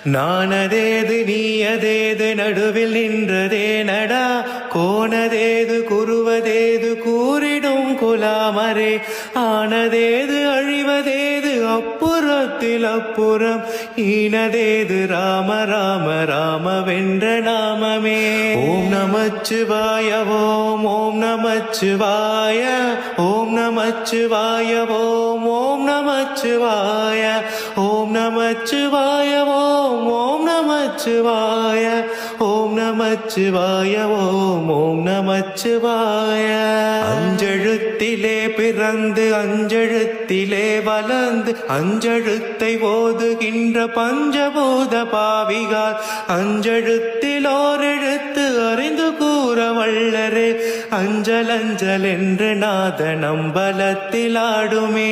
நானதேது நீயதேது நடுவில் நின்றதே நடா கோணதேது குருவதேது கூறிடும் குலாமரே ஆனதேது அழிவதேது அப்புறத்தில் அப்புறம் ஈனதேது ராம ராம ராம வென்ற நாமமே. ஓம் நமச்சிவாய ஓம் ஓம் நமச்சிவாய ஓம் நமச்சிவாய ஓம் ஓம் நமச்சிவாய ஓம் நமச்சிவாய ஓம் ஓம் நமச்சிவாய ஓம் நமச்சிவாய ஓம் ஓம் நமச்சிவாய. அஞ்செழுத்திலே பிறந்து அஞ்செழுத்திலே வளர்ந்து அஞ்செழுத்தை ஓதுகின்ற பஞ்சபூத பாவிகால் அஞ்செழுத்தில் ஓரெழுத்து அறிந்து கூற வல்லரே அஞ்சல் அஞ்சல் என்று நாத நம்பலத்தில் ஆடுமே.